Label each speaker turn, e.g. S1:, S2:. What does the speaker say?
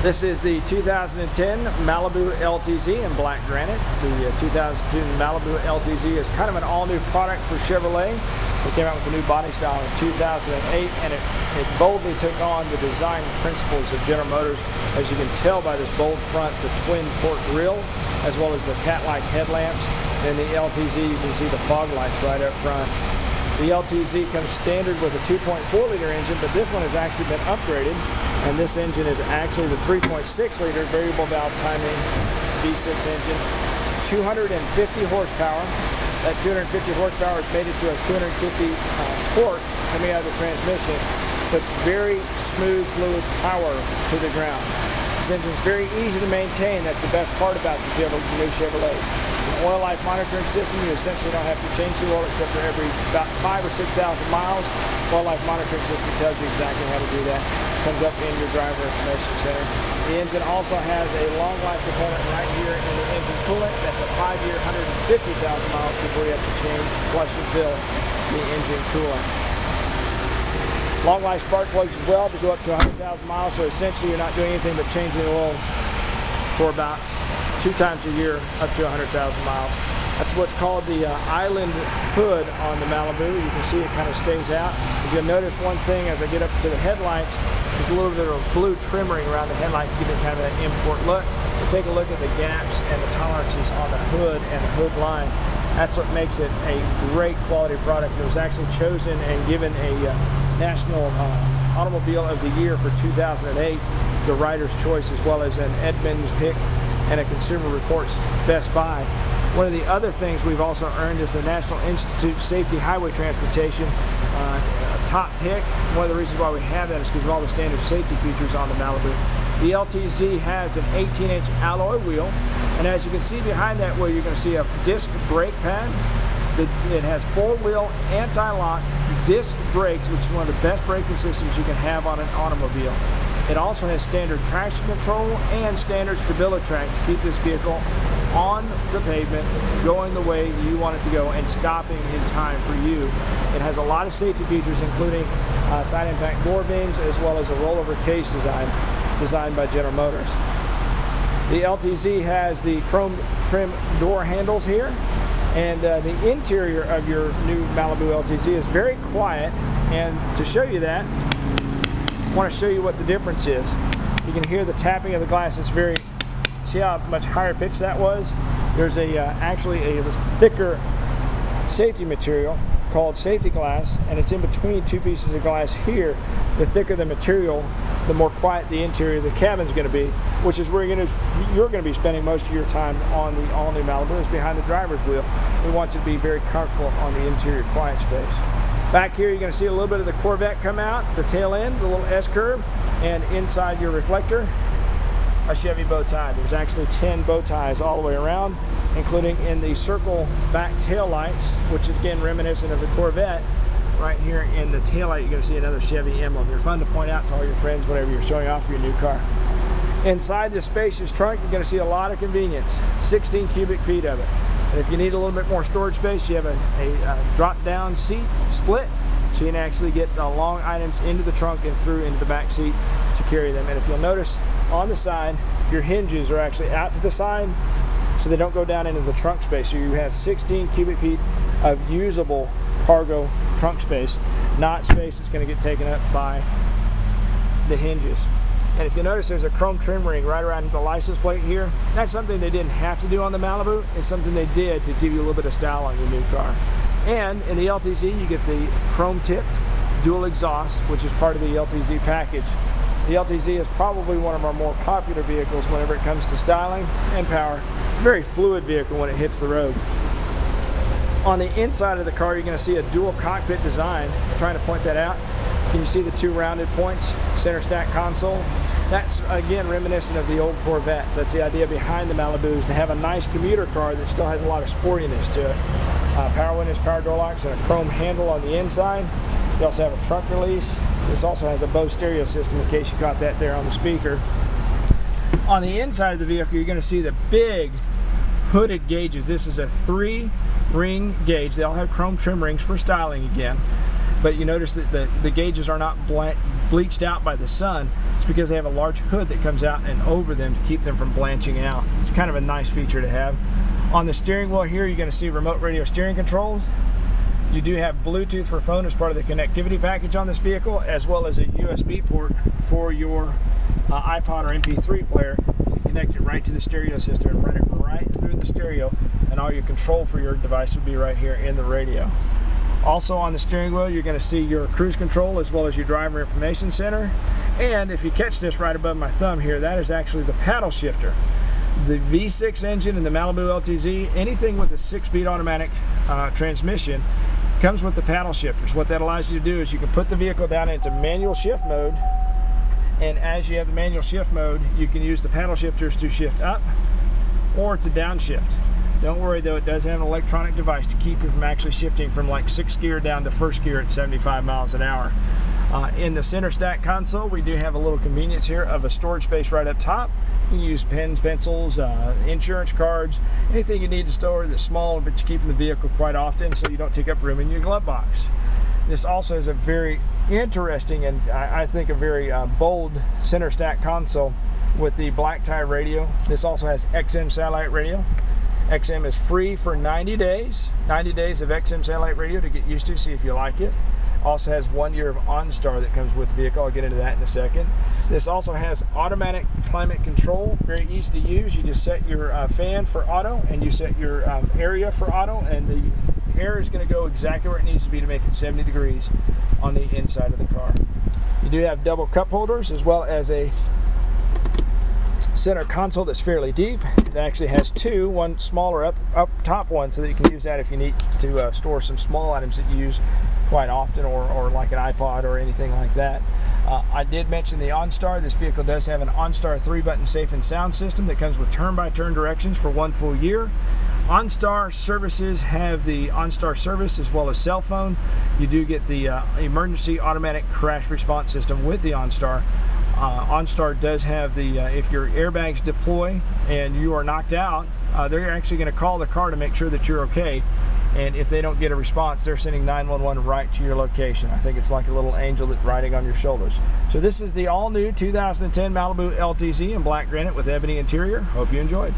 S1: This is the 2010 Malibu LTZ in black granite. The 2002 Malibu LTZ is kind of an all-new product for Chevrolet. It came out with a new body style in 2008, and it boldly took on the design principles of General Motors. As you can tell by this bold front, the twin port grille, as well as the cat-like headlamps. In the LTZ, you can see the fog lights right up front. The LTZ comes standard with a 2.4-liter engine, but this one has actually been upgraded, and this engine is actually the 3.6-liter variable valve timing V6 engine. 250 horsepower. That 250 horsepower is mated to a 250 torque coming out of the transmission, puts very smooth fluid power to the ground. This engine is very easy to maintain. That's the best part about the new Chevrolet. An oil life monitoring system, you essentially don't have to change the oil except for every about 5,000 or 6,000 miles. Oil life monitoring system tells you exactly how to do that. Comes up in your driver information center. The engine also has a long life component right here in the engine coolant. That's a 5-year, 150,000 miles before you have to change, flush and fill the engine coolant. Long life spark plugs as well to go up to 100,000 miles, so essentially you're not doing anything but changing the oil for about 2 times a year up to 100,000 miles. That's what's called the island hood on the Malibu. You can see it kind of stays out. If you'll notice one thing as I get up to the headlights, there's a little bit of blue trimming around the headlight to give it kind of that import look. We'll take a look at the gaps and the tolerances on the hood and the hood line. That's what makes it a great quality product. It was actually chosen and given a National Automobile of the Year for 2008, the Writer's Choice, as well as an Edmunds pick and a Consumer Reports Best Buy. One of the other things we've also earned is the National Institute Safety Highway Transportation top pick. One of the reasons why we have that is because of all the standard safety features on the Malibu. The LTZ has an 18-inch alloy wheel, and as you can see behind that wheel, you're going to see a disc brake pad. It has 4-wheel anti-lock disc brakes, which is one of the best braking systems you can have on an automobile. It also has standard traction control and standard StabiliTrak to keep this vehicle on the pavement, going the way you want it to go and stopping in time for you. It has a lot of safety features, including side impact door beams, as well as a rollover cage design designed by General Motors. The LTZ has the chrome trim door handles here, and the interior of your new Malibu LTZ is very quiet, and to show you that, I want to show you what the difference is. You can hear the tapping of the glass. It's very, see how much higher pitch that was? There's actually a thicker safety material called safety glass, and it's in between 2 pieces of glass here. The thicker the material, the more quiet the interior of the cabin's going to be, which is where you're going to be spending most of your time on the all-new Malibu, is behind the driver's wheel. We want you to be very comfortable on the interior quiet space. Back here, you're going to see a little bit of the Corvette come out, the tail end, the little S-curve, and inside your reflector, a Chevy bow tie. There's actually 10 bow ties all the way around, including in the circle back tail lights, which is again reminiscent of the Corvette. Right here in the tail light, you're going to see another Chevy emblem. They're fun to point out to all your friends whenever you're showing off your new car. Inside this spacious trunk, you're going to see a lot of convenience. 16 cubic feet of it. And if you need a little bit more storage space, you have a drop-down seat split, so you can actually get long items into the trunk and through into the back seat to carry them. And if you'll notice, on the side, your hinges are actually out to the side, so they don't go down into the trunk space. So you have 16 cubic feet of usable cargo trunk space, not space that's going to get taken up by the hinges. And if you notice, there's a chrome trim ring right around the license plate here. That's something they didn't have to do on the Malibu. It's something they did to give you a little bit of style on your new car. And in the LTZ, you get the chrome tipped dual exhaust, which is part of the LTZ package. The LTZ is probably one of our more popular vehicles whenever it comes to styling and power. It's a very fluid vehicle when it hits the road. On the inside of the car, you're going to see a dual cockpit design. I'm trying to point that out. Can you see the 2 rounded points? Center stack console. That's again reminiscent of the old Corvettes. That's the idea behind the Malibus, to have a nice commuter car that still has a lot of sportiness to it. Power windows, power door locks, and a chrome handle on the inside. You also have a trunk release. This also has a Bose stereo system, in case you caught that there on the speaker. On the inside of the vehicle, you're going to see the big hooded gauges. This is a 3-ring gauge. They all have chrome trim rings for styling again. But you notice that the gauges are not bleached out by the sun, it's because they have a large hood that comes out and over them to keep them from blanching out. It's kind of a nice feature to have. On the steering wheel here, you're going to see remote radio steering controls. You do have Bluetooth for phone as part of the connectivity package on this vehicle, as well as a USB port for your iPod or MP3 player. You can connect it right to the stereo system and run it right through the stereo, and all your control for your device will be right here in the radio. Also on the steering wheel, you're going to see your cruise control as well as your driver information center. And if you catch this right above my thumb here, that is actually the paddle shifter. The V6 engine in the Malibu LTZ, anything with a 6-speed automatic transmission, comes with the paddle shifters. What that allows you to do is you can put the vehicle down into manual shift mode, and as you have the manual shift mode, you can use the paddle shifters to shift up or to downshift. Don't worry though, it does have an electronic device to keep you from actually shifting from like 6th gear down to 1st gear at 75 miles an hour. In the center stack console, we do have a little convenience here of a storage space right up top. You can use pens, pencils, insurance cards, anything you need to store that's small but you keep in the vehicle quite often so you don't take up room in your glove box. This also is a very interesting and I think a very bold center stack console with the black tie radio. This also has XM satellite radio. XM is free for 90 days. 90 days of XM satellite radio to get used to, see if you like it. Also has 1 year of OnStar that comes with the vehicle. I'll get into that in a second. This also has automatic climate control, very easy to use. You just set your fan for auto and you set your area for auto, and the air is going to go exactly where it needs to be to make it 70 degrees on the inside of the car. You do have double cup holders as well as a center console that's fairly deep. It actually has two, one smaller up top one, so that you can use that if you need to store some small items that you use quite often, or like an iPod or anything like that. I did mention the OnStar. This vehicle does have an OnStar 3-button safe and sound system that comes with turn-by-turn directions for 1 full year. OnStar services have the OnStar service as well as cell phone. You do get the emergency automatic crash response system with the OnStar. OnStar does have the, if your airbags deploy and you are knocked out, they're actually going to call the car to make sure that you're okay. And if they don't get a response, they're sending 911 right to your location. I think it's like a little angel that's riding on your shoulders. So this is the all-new 2010 Malibu LTZ in black granite with ebony interior. Hope you enjoyed.